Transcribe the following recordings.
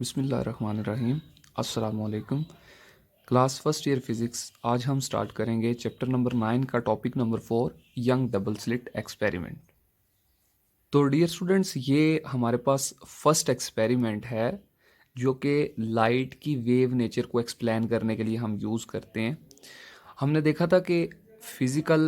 बिस्मिल्लाहिर्रहमानिर्रहीम। अस्सलामुअलैकुम। Class first year physics. आज हम स्टार्ट करेंगे चैप्टर नंबर 9 का topic number 4 young double slit experiment. तो डियर स्टूडेंट्स, ये हमारे पास फर्स्ट एक्सपेरिमेंट है जो कि लाइट की वेव नेचर को एक्सप्लेन करने के लिए हम यूज़ करते हैं। हमने देखा था कि फिज़िकल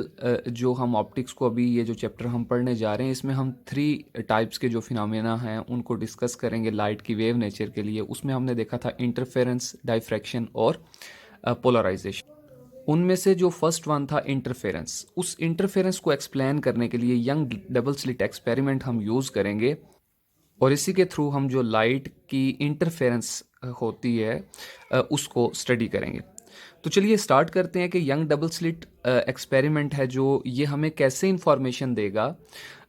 जो हम ऑप्टिक्स को अभी ये जो चैप्टर हम पढ़ने जा रहे हैं इसमें हम 3 टाइप्स के जो फिनोमेना हैं उनको डिस्कस करेंगे लाइट की वेव नेचर के लिए। उसमें हमने देखा था इंटरफेरेंस, डाइफ्रैक्शन और पोलराइजेशन। उनमें से जो फर्स्ट वन था इंटरफेरेंस, उस इंटरफेरेंस को एक्सप्लेन करने के लिए यंग डबल स्लिट एक्सपेरिमेंट हम यूज़ करेंगे और इसी के थ्रू हम जो लाइट की इंटरफेरेंस होती है उसको स्टडी करेंगे। तो चलिए स्टार्ट करते हैं कि यंग डबल स्लिट एक्सपेरिमेंट है जो ये हमें कैसे इंफॉर्मेशन देगा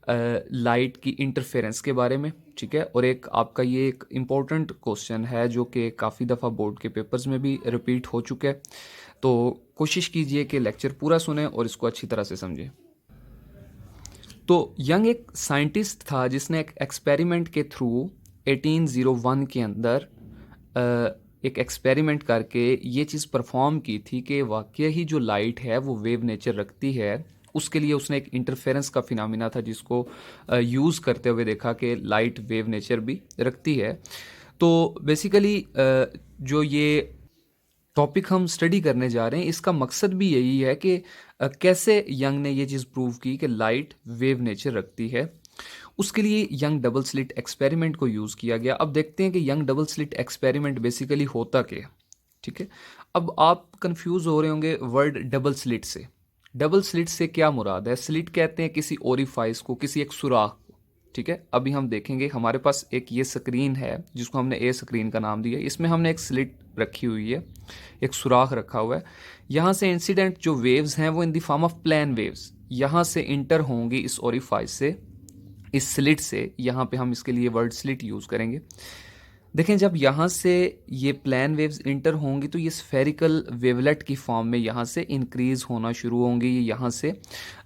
लाइट की इंटरफेरेंस के बारे में। ठीक है, और एक आपका ये एक इम्पोर्टेंट क्वेश्चन है जो कि काफ़ी दफ़ा बोर्ड के पेपर्स में भी रिपीट हो चुका है। तो कोशिश कीजिए कि लेक्चर पूरा सुने और इसको अच्छी तरह से समझें। तो यंग एक साइंटिस्ट था जिसने एक एक्सपेरिमेंट के थ्रू 1801 के अंदर एक एक्सपेरिमेंट करके ये चीज़ परफॉर्म की थी कि वाकई ही जो लाइट है वो वेव नेचर रखती है। उसके लिए उसने एक इंटरफेरेंस का फिनोमेना था जिसको यूज़ करते हुए देखा कि लाइट वेव नेचर भी रखती है। तो बेसिकली जो ये टॉपिक हम स्टडी करने जा रहे हैं इसका मकसद भी यही है कि कैसे यंग ने ये चीज़ प्रूव की कि लाइट वेव नेचर रखती है। उसके लिए यंग डबल स्लिट एक्सपेरिमेंट को यूज़ किया गया। अब देखते हैं कि young double slit experiment basically होता क्या है। ठीक है, अब आप कंफ्यूज हो रहे होंगे वर्ड डबल स्लिट से। डबल स्लिट से क्या मुराद है? स्लिट कहते हैं किसी ओरिफाइस को, किसी एक सुराख को। ठीक है, अभी हम देखेंगे हमारे पास एक ये स्क्रीन है जिसको हमने ए स्क्रीन का नाम दिया। इसमें हमने एक स्लिट रखी हुई है, एक सुराख रखा हुआ है। यहाँ से इंसिडेंट जो वेव्स हैं वो in the form of plane waves यहाँ से इंटर होंगी इस ओरिफाइस से, इस स्लिट से। यहाँ पे हम इसके लिए वर्ड स्लिट यूज़ करेंगे। देखें, जब यहाँ से ये प्लेन वेव्स इंटर होंगी तो ये स्फेरिकल वेवलेट की फॉर्म में यहाँ से इंक्रीज होना शुरू होंगी, ये यहाँ से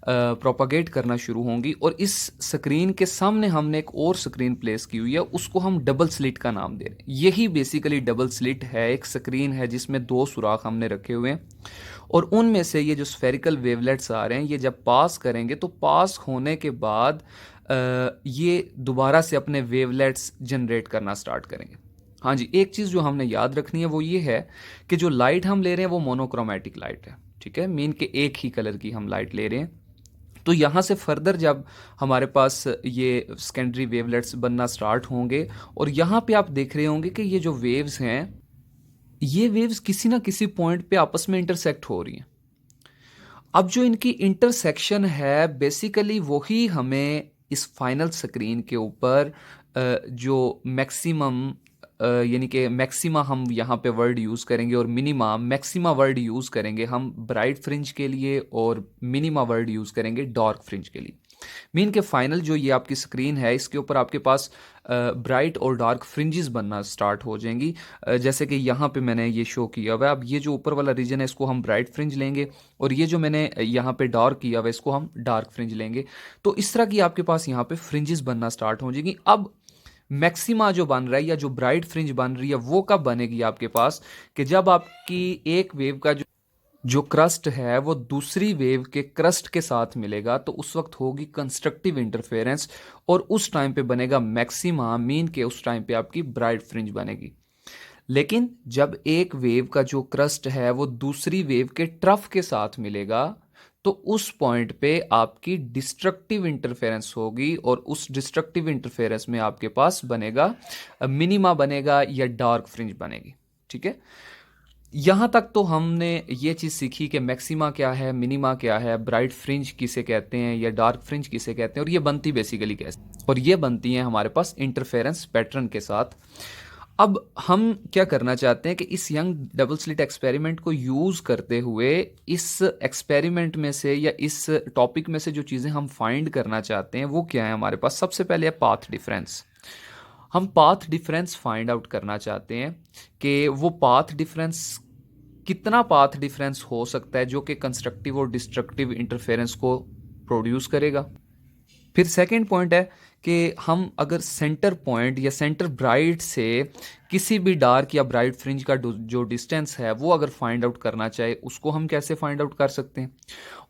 प्रोपागेट करना शुरू होंगी। और इस स्क्रीन के सामने हमने एक और स्क्रीन प्लेस की हुई है, उसको हम डबल स्लिट का नाम दे रहे हैं। यही बेसिकली डबल स्लिट है, एक स्क्रीन है जिसमें 2 सुराख हमने रखे हुए हैं और उनमें से ये जो स्फेरिकल वेवलेट्स आ रहे हैं ये जब पास करेंगे तो पास होने के बाद ये दोबारा से अपने वेवलेट्स जनरेट करना स्टार्ट करेंगे। हाँ जी, एक चीज़ जो हमने याद रखनी है वो ये है कि जो लाइट हम ले रहे हैं वो मोनोक्रोमेटिक लाइट है। ठीक है, मीन के एक ही कलर की हम लाइट ले रहे हैं। तो यहाँ से फर्दर जब हमारे पास ये सेकेंडरी वेवलेट्स बनना स्टार्ट होंगे और यहाँ पे आप देख रहे होंगे कि ये जो वेव्स हैं ये वेव्स किसी ना किसी पॉइंट पे आपस में इंटरसेक्ट हो रही हैं। अब जो इनकी इंटरसेक्शन है बेसिकली वही हमें इस फाइनल स्क्रीन के ऊपर जो मैक्सिमम यानी कि मैक्सिमा हम यहाँ पे वर्ड यूज़ करेंगे और मिनिमा, मैक्सिमा वर्ड यूज़ करेंगे हम ब्राइट फ्रिंज के लिए और मिनिमा वर्ड यूज़ करेंगे डार्क फ्रिंज के लिए। मीन के फाइनल जो ये आपकी स्क्रीन है इसके ऊपर आपके पास ब्राइट और डार्क फ्रिंजेस बनना स्टार्ट हो जाएंगी। जैसे कि यहाँ पे मैंने ये शो किया हुआ है। अब ये जो ऊपर वाला रीजन है इसको हम ब्राइट फ्रिंज लेंगे और ये जो मैंने यहाँ पे डार्क किया हुआ है इसको हम डार्क फ्रिंज लेंगे। तो इस तरह की आपके पास यहाँ पे फ्रिंजेस बनना स्टार्ट हो जाएंगी। अब मैक्सिमा जो बन रहा है या जो ब्राइट फ्रिंज बन रही है वो कब बनेगी आपके पास? कि जब आपकी एक वेव का जो क्रस्ट है वो दूसरी वेव के क्रस्ट के साथ मिलेगा तो उस वक्त होगी कंस्ट्रक्टिव इंटरफेरेंस और उस टाइम पे बनेगा मैक्सिमा। मीन के उस टाइम पे आपकी ब्राइट फ्रिंज बनेगी। लेकिन जब एक वेव का जो क्रस्ट है वो दूसरी वेव के ट्रफ के साथ मिलेगा तो उस पॉइंट पे आपकी डिस्ट्रक्टिव इंटरफेरेंस होगी और उस डिस्ट्रक्टिव इंटरफेरेंस में आपके पास बनेगा मिनिमा बनेगा या डार्क फ्रिंज बनेगी। ठीक है, यहाँ तक तो हमने ये चीज़ सीखी कि मैक्सिमा क्या है, मिनिमा क्या है, ब्राइट फ्रिंज किसे कहते हैं या डार्क फ्रिंज किसे कहते हैं और ये बनती बेसिकली कैसे, और ये बनती हैं हमारे पास इंटरफेरेंस पैटर्न के साथ। अब हम क्या करना चाहते हैं कि इस यंग डबल स्लिट एक्सपेरिमेंट को यूज़ करते हुए इस एक्सपेरिमेंट में से या इस टॉपिक में से जो चीज़ें हम फाइंड करना चाहते हैं वो क्या है हमारे पास। सबसे पहले है पाथ डिफरेंस। हम पाथ डिफरेंस फाइंड आउट करना चाहते हैं कि वो पाथ डिफरेंस कितना पाथ डिफरेंस हो सकता है जो कि कंस्ट्रक्टिव और डिस्ट्रक्टिव इंटरफेरेंस को प्रोड्यूस करेगा। फिर सेकंड पॉइंट है कि हम अगर सेंटर पॉइंट या सेंटर ब्राइट से किसी भी डार्क या ब्राइट फ्रिंज का जो डिस्टेंस है वो अगर फाइंड आउट करना चाहे उसको हम कैसे फाइंड आउट कर सकते हैं।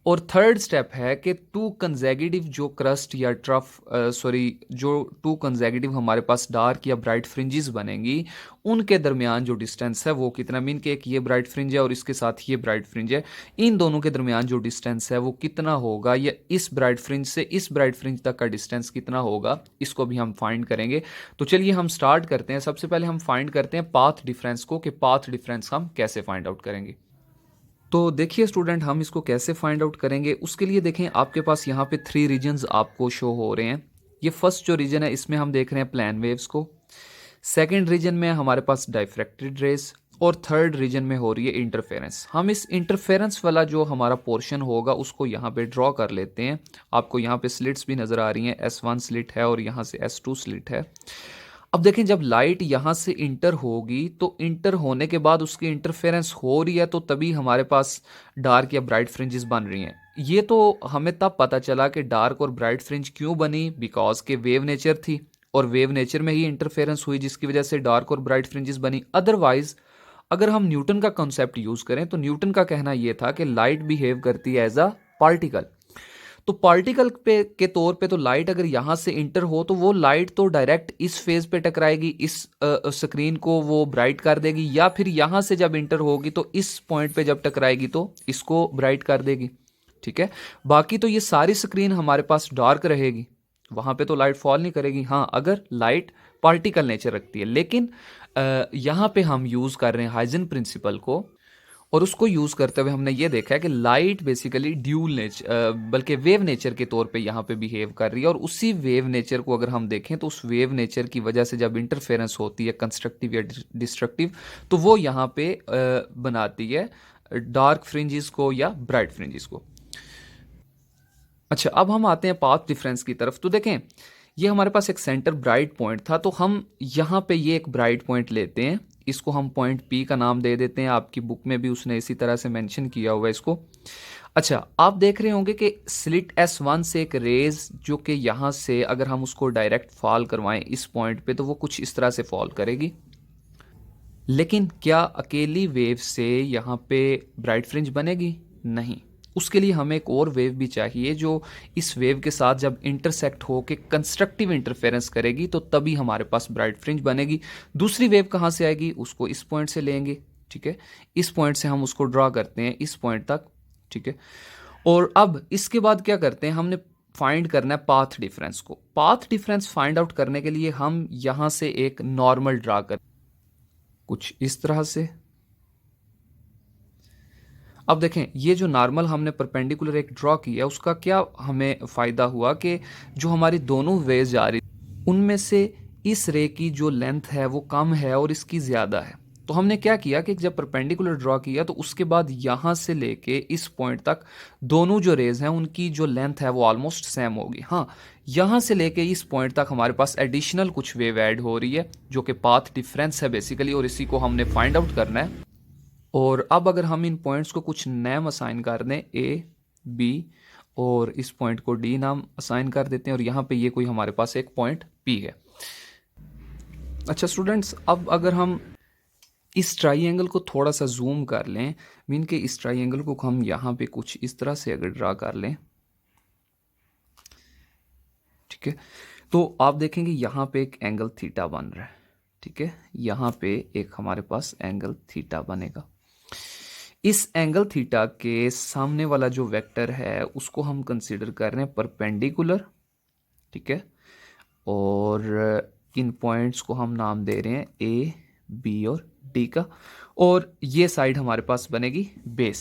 और थर्ड स्टेप है कि टू कंसेक्यूटिव जो क्रस्ट या जो टू कंसेक्यूटिव हमारे पास डार्क या ब्राइट फ्रिंजेस बनेंगी उनके दरमियान जो डिस्टेंस है वो कितना, मीन के एक ये ब्राइट फ्रिंज है और इसके साथ ये ब्राइट फ्रिंज है, इन दोनों के दरमियान जो डिस्टेंस है वो कितना होगा, या इस ब्राइट फ्रिंज से इस ब्राइट फ्रिंज तक का डिस्टेंस कितना होगा, इसको भी हम फाइंड करेंगे। तो चलिए हम स्टार्ट करते हैं। सबसे पहले हम फाइंड करते हैं पाथ डिफरेंस को, कि पाथ डिफरेंस हम कैसे फाइंड आउट करेंगे। तो देखिए स्टूडेंट, हम इसको कैसे फाइंड आउट करेंगे उसके लिए देखें आपके पास यहाँ पे 3 रीजन्स आपको शो हो रहे हैं। ये फर्स्ट जो रीजन है इसमें हम देख रहे हैं प्लेन वेव्स को, सेकंड रीजन में हमारे पास डाइफ्रैक्टेड रेज, और थर्ड रीजन में हो रही है इंटरफेरेंस। हम इस इंटरफेरेंस वाला जो हमारा पोर्शन होगा उसको यहाँ पे ड्रॉ कर लेते हैं। आपको यहाँ पे स्लिट्स भी नज़र आ रही हैं, S1 स्लिट है और यहाँ से S2 स्लिट है। अब देखें जब लाइट यहाँ से इंटर होगी तो इंटर होने के बाद उसकी इंटरफेरेंस हो रही है तो तभी हमारे पास डार्क या ब्राइट फ्रिंजेस बन रही हैं। ये तो हमें तब पता चला कि डार्क और ब्राइट फ्रिंज क्यों बनी, बिकॉज के वेव नेचर थी और वेव नेचर में ही इंटरफेरेंस हुई जिसकी वजह से डार्क और ब्राइट फ्रिंजेस बनी। अदरवाइज अगर हम न्यूटन का कॉन्सेप्ट यूज करें तो न्यूटन का कहना यह था कि लाइट बिहेव करती है एज अ पार्टिकल। तो पार्टिकल पे के तौर पे तो लाइट अगर यहां से इंटर हो तो वो लाइट तो डायरेक्ट इस फेज पे टकराएगी, इस स्क्रीन को वो ब्राइट कर देगी, या फिर यहां से जब इंटर होगी तो इस पॉइंट पे जब टकराएगी तो इसको ब्राइट कर देगी। ठीक है, बाकी तो ये सारी स्क्रीन हमारे पास डार्क रहेगी, वहां पे तो लाइट फॉल नहीं करेगी। हाँ, अगर लाइट पार्टिकल नेचर रखती है, लेकिन यहां पे हम यूज कर रहे हैं हाइजन प्रिंसिपल को, और उसको यूज करते हुए हमने ये देखा है कि लाइट बेसिकली ड्यूल नेचर बल्कि वेव नेचर के तौर पे यहाँ पे बिहेव कर रही है। और उसी वेव नेचर को अगर हम देखें तो उस वेव नेचर की वजह से जब इंटरफेरेंस होती है कंस्ट्रक्टिव या डिस्ट्रक्टिव तो वो यहाँ पे बनाती है डार्क फ्रिंजेस को या ब्राइट फ्रिंजेस को। अच्छा, अब हम आते हैं पाथ डिफरेंस की तरफ। तो देखें ये हमारे पास एक सेंटर ब्राइट पॉइंट था, तो हम यहाँ पे ये एक ब्राइट पॉइंट लेते हैं, इसको हम पॉइंट पी का नाम दे देते हैं। आपकी बुक में भी उसने इसी तरह से मेंशन किया हुआ है इसको। अच्छा, आप देख रहे होंगे कि स्लिट S1 से एक रेज जो कि यहाँ से अगर हम उसको डायरेक्ट फॉल करवाएं इस पॉइंट पे तो वो कुछ इस तरह से फॉल करेगी। लेकिन क्या अकेली वेव से यहाँ पे ब्राइट फ्रिंज बनेगी? नहीं, उसके लिए हमें एक और वेव भी चाहिए जो इस वेव के साथ जब इंटरसेक्ट हो के कंस्ट्रक्टिव इंटरफेरेंस करेगी तो तभी हमारे पास ब्राइट फ्रिंज बनेगी। दूसरी वेव कहाँ से आएगी? उसको इस पॉइंट से लेंगे। ठीक है, इस पॉइंट से हम उसको ड्रॉ करते हैं इस पॉइंट तक। ठीक है, और अब इसके बाद क्या करते हैं, हमने फाइंड करना है पाथ डिफरेंस को। पाथ डिफरेंस फाइंड आउट करने के लिए हम यहां से एक नॉर्मल ड्रा कर कुछ इस तरह से। अब देखें ये जो नॉर्मल हमने परपेंडिकुलर एक ड्रॉ किया उसका क्या हमें फ़ायदा हुआ कि जो हमारी दोनों वेज जा रही उनमें से इस रे की जो लेंथ है वो कम है और इसकी ज़्यादा है। तो हमने क्या किया कि जब परपेंडिकुलर ड्रॉ किया तो उसके बाद यहाँ से लेके इस पॉइंट तक दोनों जो रेज हैं उनकी जो लेंथ है वो ऑलमोस्ट सेम होगी। हाँ, यहाँ से लेके इस पॉइंट तक हमारे पास एडिशनल कुछ वेव ऐड हो रही है जो कि पाथ डिफरेंस है बेसिकली, और इसी को हमने फाइंड आउट करना है। और अब अगर हम इन पॉइंट्स को कुछ नेम असाइन कर दें A, B और इस पॉइंट को D नाम असाइन कर देते हैं, और यहाँ पे ये कोई हमारे पास एक पॉइंट P है। अच्छा स्टूडेंट्स, अब अगर हम इस ट्राइंगल को थोड़ा सा जूम कर लें, मीन के इस ट्राइंगल को हम यहाँ पे कुछ इस तरह से अगर ड्रा कर लें, ठीक है, तो आप देखेंगे यहाँ पे एक एंगल थीटा बन रहा है। ठीक है, यहाँ पे एक हमारे पास एंगल थीटा बनेगा। इस एंगल थीटा के सामने वाला जो वेक्टर है उसको हम कंसीडर कर रहे हैं परपेंडिकुलर। ठीक है, और इन पॉइंट्स को हम नाम दे रहे हैं A, B और D का, और ये साइड हमारे पास बनेगी बेस,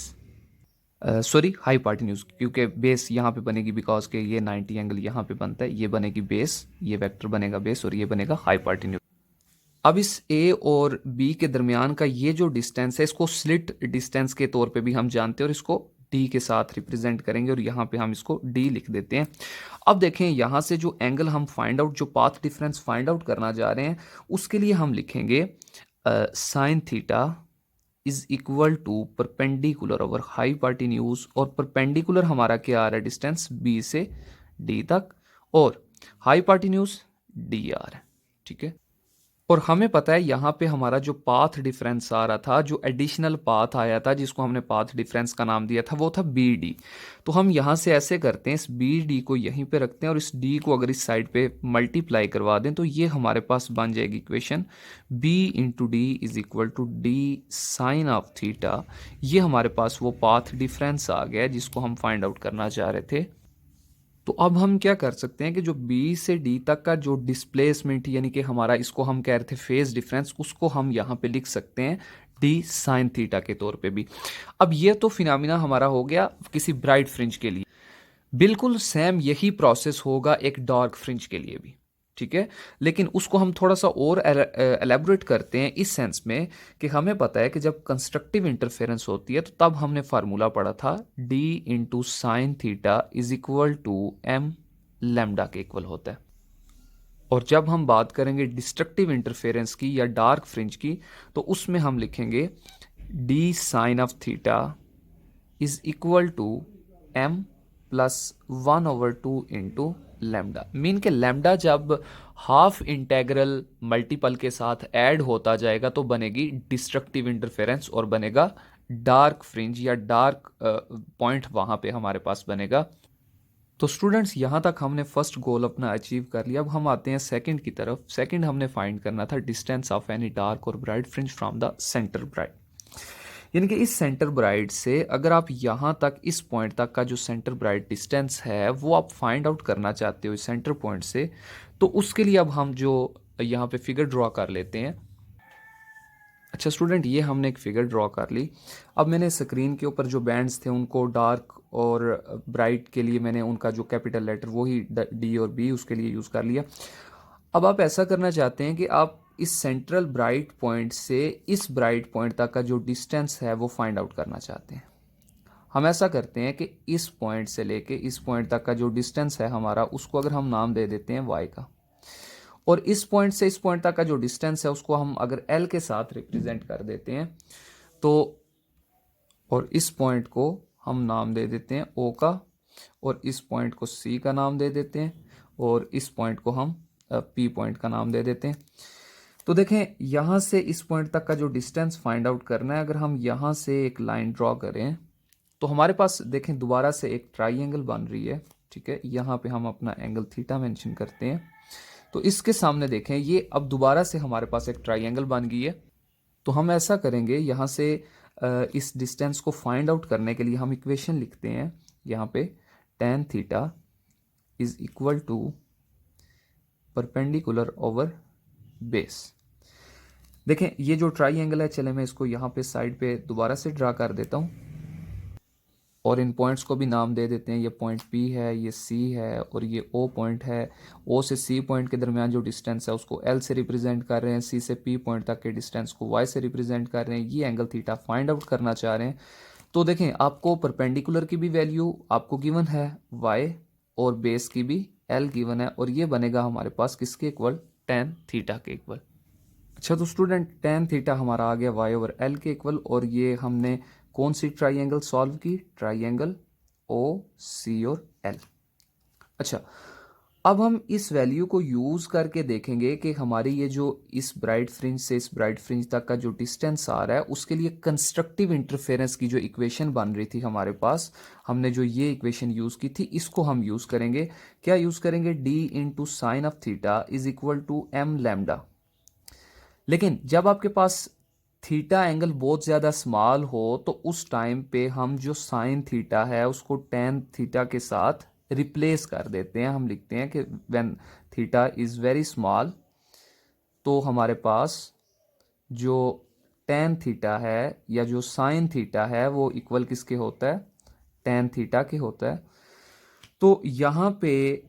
सॉरी हाइपार्टिन्यूज, क्योंकि बेस यहाँ पे बनेगी बिकॉज के ये 90 एंगल यहाँ पे बनता है, ये बनेगी बेस, ये वेक्टर बनेगा बेस और ये बनेगा हाइपार्टिन्यूज। अब इस A और B के दरमियान का ये जो डिस्टेंस है इसको स्लिट डिस्टेंस के तौर पे भी हम जानते हैं, और इसको D के साथ रिप्रेजेंट करेंगे और यहाँ पे हम इसको D लिख देते हैं। अब देखें यहाँ से जो एंगल हम फाइंड आउट, जो पाथ डिफरेंस फाइंड आउट करना जा रहे हैं उसके लिए हम लिखेंगे sine theta is equal to perpendicular over hypotenuse, और परपेंडिकुलर हमारा क्या आ रहा है डिस्टेंस B से D तक, और हाइपार्टिन्यूज DR है। ठीक है, और हमें पता है यहाँ पे हमारा जो पाथ डिफरेंस आ रहा था, जो एडिशनल पाथ आया था जिसको हमने पाथ डिफरेंस का नाम दिया था, वो था बी डी। तो हम यहाँ से ऐसे करते हैं, इस बी डी को यहीं पे रखते हैं और इस डी को अगर इस साइड पे मल्टीप्लाई करवा दें तो ये हमारे पास बन जाएगी equation b into d is equal to d sine of theta. ये हमारे पास वो पाथ डिफरेंस आ गया जिसको हम फाइंड आउट करना चाह रहे थे। तो अब हम क्या कर सकते हैं कि जो B से D तक का जो डिस्प्लेसमेंट यानी कि हमारा, इसको हम कह रहे थे फेज डिफरेंस, उसको हम यहाँ पे लिख सकते हैं D साइन थीटा के तौर पे भी। अब ये तो फिनोमिना हमारा हो गया किसी ब्राइट फ्रिंज के लिए। बिल्कुल सेम यही प्रोसेस होगा एक डार्क फ्रिंज के लिए भी, ठीक है। लेकिन उसको हम थोड़ा सा और एलेबोरेट करते हैं इस सेंस में कि हमें पता है कि जब कंस्ट्रक्टिव इंटरफेरेंस होती है तो तब हमने फार्मूला पढ़ा था d into sine theta is equal to m lambda के इक्वल होता है। और जब हम बात करेंगे डिस्ट्रक्टिव इंटरफेरेंस की या डार्क फ्रिंज की तो उसमें हम लिखेंगे d sine of theta is equal to m plus 1/2 into lambda. Mean के लैम्डा जब हाफ इंटेग्रल मल्टीपल के साथ ऐड होता जाएगा तो बनेगी डिस्ट्रक्टिव इंटरफेरेंस और बनेगा डार्क फ्रिंज या डार्क पॉइंट वहां पे हमारे पास बनेगा। तो स्टूडेंट्स यहाँ तक हमने फर्स्ट गोल अपना अचीव कर लिया। अब हम आते हैं सेकंड की तरफ। सेकंड हमने फाइंड करना था डिस्टेंस ऑफ एनी डार्क और bright fringe from the centre bright. यानी कि इस सेंटर ब्राइट से अगर आप यहाँ तक इस पॉइंट तक का जो सेंटर ब्राइट डिस्टेंस है वो आप फाइंड आउट करना चाहते हो इस सेंटर पॉइंट से, तो उसके लिए अब हम जो यहाँ पे फिगर ड्रॉ कर लेते हैं। अच्छा स्टूडेंट, ये हमने एक फिगर ड्रॉ कर ली। अब मैंने स्क्रीन के ऊपर जो बैंड्स थे उनको डार्क और ब्राइट के लिए मैंने उनका जो कैपिटल लेटर वही डी और बी उसके लिए यूज़ कर लिया। अब आप ऐसा करना चाहते हैं कि आप इस सेंट्रल ब्राइट पॉइंट से इस ब्राइट पॉइंट तक का जो डिस्टेंस है वो फाइंड आउट करना चाहते हैं। हम ऐसा करते हैं कि इस पॉइंट से लेके इस पॉइंट तक का जो डिस्टेंस है हमारा, उसको अगर हम नाम दे देते हैं y का, और इस पॉइंट से इस पॉइंट तक का जो डिस्टेंस है उसको हम अगर l के साथ रिप्रेजेंट कर देते हैं तो, और इस पॉइंट को हम नाम दे देते हैं o का, और इस पॉइंट को c का नाम दे देते हैं, और इस पॉइंट को हम p पॉइंट का नाम दे देते हैं। तो देखें यहाँ से इस पॉइंट तक का जो डिस्टेंस फाइंड आउट करना है, अगर हम यहाँ से एक लाइन ड्रॉ करें तो हमारे पास देखें दोबारा से एक ट्राइंगल बन रही है, ठीक है। यहाँ पे हम अपना एंगल थीटा मेंशन करते हैं। तो इसके सामने देखें ये अब दोबारा से हमारे पास एक ट्राइंगल बन गई है। तो हम ऐसा करेंगे, यहाँ से इस डिस्टेंस को फाइंड आउट करने के लिए हम इक्वेशन लिखते हैं यहाँ पे tan theta is equal to perpendicular over base. देखें ये जो ट्राइंगल है, चले मैं इसको यहाँ पे साइड पे दोबारा से ड्रा कर देता हूँ और इन पॉइंट्स को भी नाम दे देते हैं। ये पॉइंट P है, ये C है और ये O पॉइंट है। O से C पॉइंट के दरमियान जो डिस्टेंस है उसको L से रिप्रेजेंट कर रहे हैं, C से P पॉइंट तक के डिस्टेंस को Y से रिप्रेजेंट कर रहे हैं। ये एंगल थीटा फाइंड आउट करना चाह रहे हैं। तो देखें आपको परपेंडिकुलर की भी वैल्यू आपको गिवन है Y और बेस की भी L गिवन है, और ये बनेगा हमारे पास किसके इक्वल, tan थीटा के इक्वल। अच्छा तो स्टूडेंट tan थीटा हमारा आ गया y ओवर l के इक्वल, और ये हमने कौन सी ट्राइंगल सॉल्व की, ट्राइंगल ओ सी और एल। अच्छा अब हम इस वैल्यू को यूज करके देखेंगे कि हमारी ये जो इस ब्राइट फ्रिंज से इस ब्राइट फ्रिंज तक का जो डिस्टेंस आ रहा है उसके लिए कंस्ट्रक्टिव इंटरफेरेंस की जो इक्वेशन बन रही थी हमारे पास, हमने जो ये इक्वेशन यूज की थी इसको हम यूज करेंगे। क्या यूज करेंगे, d into sine of theta is equal to m lambda. लेकिन जब आपके पास थीटा एंगल बहुत ज़्यादा स्मॉल हो तो उस टाइम पे हम जो साइन थीटा है उसको tan थीटा के साथ रिप्लेस कर देते हैं। हम लिखते हैं कि when theta is very small, तो हमारे पास जो tan थीटा है या जो साइन थीटा है वो इक्वल किसके होता है, tan थीटा के होता है। तो यहाँ पे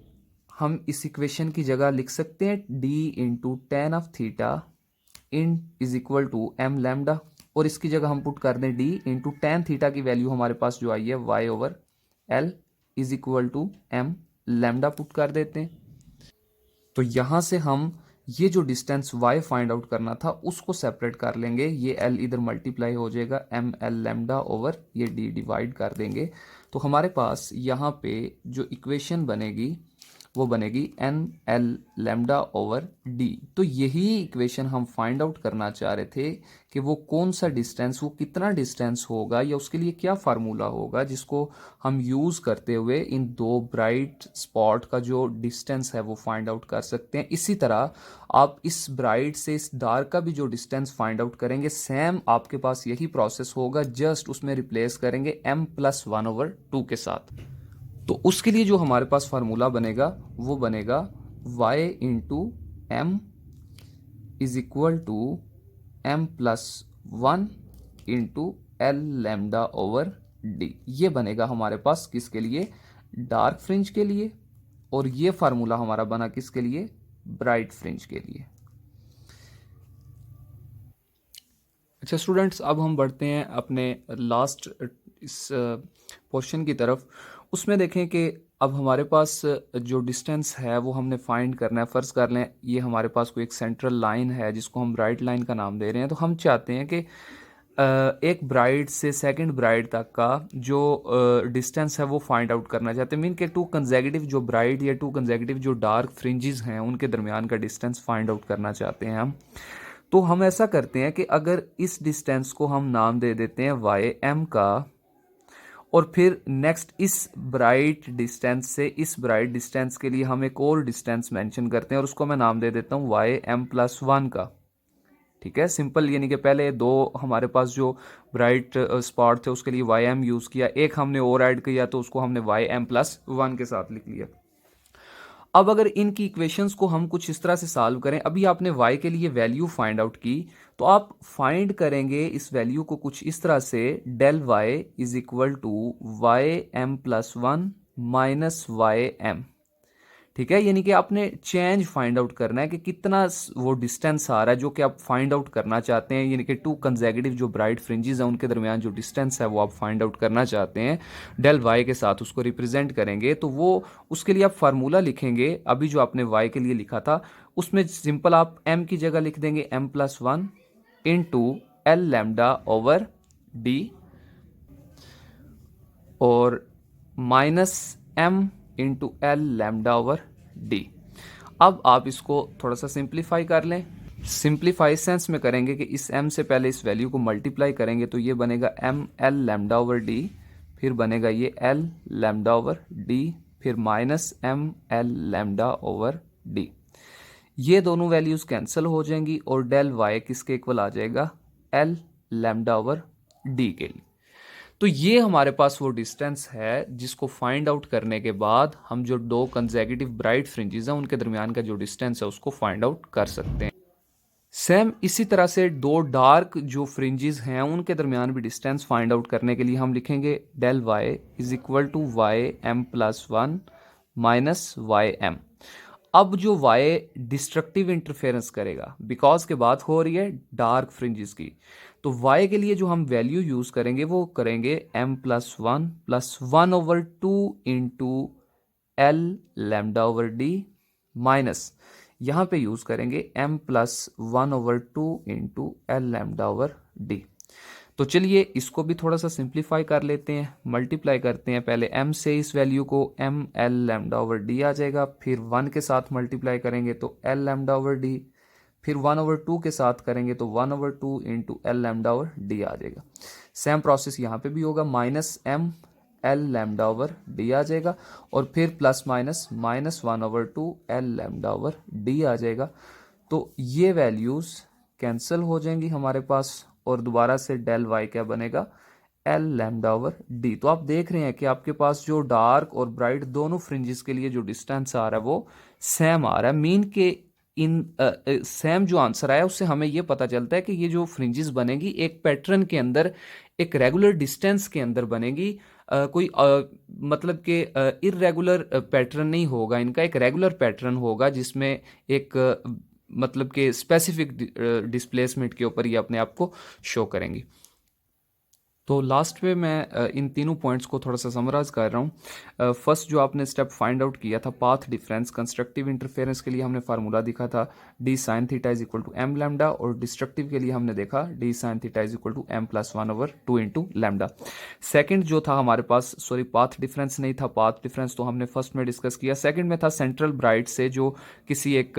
हम इस इक्वेशन की जगह लिख सकते हैं d into tan of theta in is equal to m lambda, और इसकी जगह हम पुट कर दें d इंटू टेन थीटा की वैल्यू हमारे पास जो आई है y over l is equal to m lambda put कर देते हैं। तो यहाँ से हम ये जो डिस्टेंस y फाइंड आउट करना था उसको सेपरेट कर लेंगे, ये l इधर मल्टीप्लाई हो जाएगा एम एल लैम्डा ओवर ये d डिवाइड कर देंगे। तो हमारे पास यहाँ पे जो इक्वेशन बनेगी वो बनेगी n l lambda over d. तो यही इक्वेशन हम फाइंड आउट करना चाह रहे थे कि वो कौन सा डिस्टेंस, वो कितना डिस्टेंस होगा या उसके लिए क्या फार्मूला होगा जिसको हम यूज़ करते हुए इन दो ब्राइट स्पॉट का जो डिस्टेंस है वो फाइंड आउट कर सकते हैं। इसी तरह आप इस ब्राइट से इस डार्क का भी जो डिस्टेंस फाइंड आउट करेंगे, सेम आपके पास यही प्रोसेस होगा, जस्ट उसमें रिप्लेस करेंगे m+1/2 के साथ। तो उसके लिए जो हमारे पास फार्मूला बनेगा वो बनेगा y into m is equal to m+1 into L lambda over d. ये बनेगा हमारे पास किसके लिए, डार्क फ्रिंज के लिए, और ये फार्मूला हमारा बना किसके लिए, ब्राइट फ्रिंज के लिए। अच्छा स्टूडेंट्स, अब हम बढ़ते हैं अपने लास्ट इस क्वेश्चन की तरफ। उसमें देखें कि अब हमारे पास जो डिस्टेंस है वो हमने फाइंड करना है। फ़र्ज़ कर लें ये हमारे पास कोई एक सेंट्रल लाइन है जिसको हम ब्राइट लाइन का नाम दे रहे हैं। तो हम चाहते हैं कि एक ब्राइट से सेकंड ब्राइट तक का जो डिस्टेंस है वो फाइंड आउट करना चाहते हैं। मीन के टू कंसेक्यूटिव जो ब्राइट या टू कंसेक्यूटिव जो डार्क फ्रिंजेस हैं उनके दरमियान का डिस्टेंस फाइंड आउट करना चाहते हैं हम। तो हम ऐसा करते हैं कि अगर इस डिस्टेंस को हम नाम दे देते हैं वाई एम का, और फिर नेक्स्ट इस ब्राइट डिस्टेंस से इस ब्राइट डिस्टेंस के लिए हम एक और डिस्टेंस मेंशन करते हैं और उसको मैं नाम दे देता हूँ y m+1 का। ठीक है, सिंपल, यानी कि पहले दो हमारे पास जो ब्राइट स्पॉट थे उसके लिए ym यूज़ किया, एक हमने और ऐड किया तो उसको हमने ym+1 के साथ लिख लिया। अब अगर इनकी इक्वेशंस को हम कुछ इस तरह से सॉल्व करें, अभी आपने y के लिए वैल्यू फाइंड आउट की, तो आप फाइंड करेंगे इस वैल्यू को कुछ इस तरह से, del y is equal to y m+1 minus y m। ठीक है, यानी कि आपने चेंज फाइंड आउट करना है कि कितना वो डिस्टेंस आ रहा है जो कि आप फाइंड आउट करना चाहते हैं, यानी कि टू कंसेक्यूटिव जो ब्राइट फ्रिंजेस हैं उनके दरमियान जो डिस्टेंस है वो आप फाइंड आउट करना चाहते हैं। डेल वाई के साथ उसको रिप्रेजेंट करेंगे, तो वो उसके लिए आप फार्मूला लिखेंगे। अभी जो आपने वाई के लिए लिखा था उसमें सिंपल आप एम की जगह लिख देंगे m+1 into L lambda over D और minus m into L lambda over D. अब आप इसको थोड़ा सा सिंप्लीफाई कर लें। सिंप्लीफाई सेंस में करेंगे कि इस m से पहले इस वैल्यू को मल्टीप्लाई करेंगे तो ये बनेगा m L lambda over D, फिर बनेगा ये l लैम्डा ओवर डी, फिर minus m L lambda over d. ये दोनों वैल्यूज कैंसिल हो जाएंगी और डेल y किसके इक्वल आ जाएगा, l लैम्डा ओवर डी के लिए। तो ये हमारे पास वो डिस्टेंस है जिसको फाइंड आउट करने के बाद हम जो दो कंसेक्यूटिव ब्राइट फ्रिंजेस हैं उनके दरमियान का जो डिस्टेंस है उसको फाइंड आउट कर सकते हैं। सेम इसी तरह से दो डार्क जो फ्रिंजेस हैं उनके दरमियान भी डिस्टेंस फाइंड आउट करने के लिए हम लिखेंगे del y is equal to y m+1 minus y m। अब जो y डिस्ट्रक्टिव इंटरफेरेंस करेगा, बिकॉज के बात हो रही है डार्क फ्रिंजेस की, तो y के लिए जो हम वैल्यू यूज करेंगे वो करेंगे m+1 plus 1/2 into L lambda over D minus यहां पे यूज करेंगे m+1/2 into L lambda over d. तो चलिए इसको भी थोड़ा सा सिंप्लीफाई कर लेते हैं, मल्टीप्लाई करते हैं। पहले m से इस वैल्यू को m L lambda over D आ जाएगा, फिर 1 के साथ मल्टीप्लाई करेंगे तो एल लैम्डा ओवर डी, फिर 1/2 के साथ करेंगे तो 1/2 into L lambda over D आ जाएगा। सेम प्रोसेस यहाँ पे भी होगा, minus m L lambda over D आ जाएगा और फिर plus minus minus 1/2 L lambda over D आ जाएगा। तो ये वैल्यूज कैंसिल हो जाएंगी हमारे पास और दोबारा से डेल y क्या बनेगा, एल लैम्डा ओवर डी। तो आप देख रहे हैं कि आपके पास जो डार्क और ब्राइट दोनों फ्रिंजेस के लिए जो डिस्टेंस आ रहा है वो सेम आ रहा है। मीन के इन सेम जो आंसर आया उससे हमें ये पता चलता है कि ये जो फ्रिंजेस बनेगी एक पैटर्न के अंदर, एक रेगुलर डिस्टेंस के अंदर बनेगी। कोई मतलब कि इरेगुलर पैटर्न नहीं होगा, इनका एक रेगुलर पैटर्न होगा जिसमें एक मतलब कि स्पेसिफिक डिस्प्लेसमेंट के ऊपर ये अपने आप को शो करेंगी। तो लास्ट में मैं इन तीनों पॉइंट्स को थोड़ा सा समराइज कर रहा हूँ। फर्स्ट जो आपने स्टेप फाइंड आउट किया था पाथ डिफरेंस, कंस्ट्रक्टिव इंटरफेरेंस के लिए हमने फार्मूला देखा था d sine theta is equal to m lambda, और डिस्ट्रक्टिव के लिए हमने देखा d sine theta is equal to m plus 1/2 into lambda. Second जो था हमारे पास, सॉरी पाथ डिफरेंस नहीं था, पाथ डिफरेंस तो हमने फर्स्ट में डिस्कस किया। सेकेंड में था सेंट्रल ब्राइट से जो किसी एक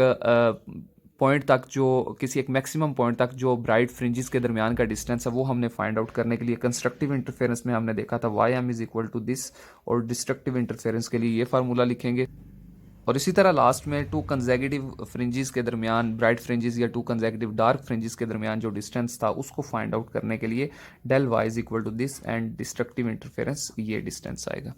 पॉइंट तक, जो किसी एक मैक्सिमम पॉइंट तक जो ब्राइट फ्रिंजेस के दरमियान का डिस्टेंस है वो हमने फाइंड आउट करने के लिए कंस्ट्रक्टिव इंटरफेरेंस में हमने देखा था y m is equal to this, और डिस्ट्रक्टिव इंटरफेरेंस के लिए ये फार्मूला लिखेंगे। और इसी तरह लास्ट में टू कंजेक्यूटिव फ्रिंजेस के दरमियान, ब्राइट फ्रिंजेस या टू कंजेक्यूटिव डार्क फ्रिंजेस के दरमियान जो डिस्टेंस था उसको फाइंड आउट करने के लिए del y is equal to this and destructive interference ये डिस्टेंस आएगा।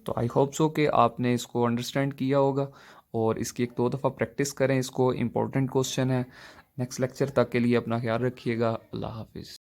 तो आई होप सो कि आपने इसको अंडरस्टैंड किया होगा, और इसकी एक दो दफ़ा प्रैक्टिस करें, इसको इम्पोर्टेंट क्वेश्चन है। नेक्स्ट लेक्चर तक के लिए अपना ख्याल रखिएगा। अल्लाह हाफिज़।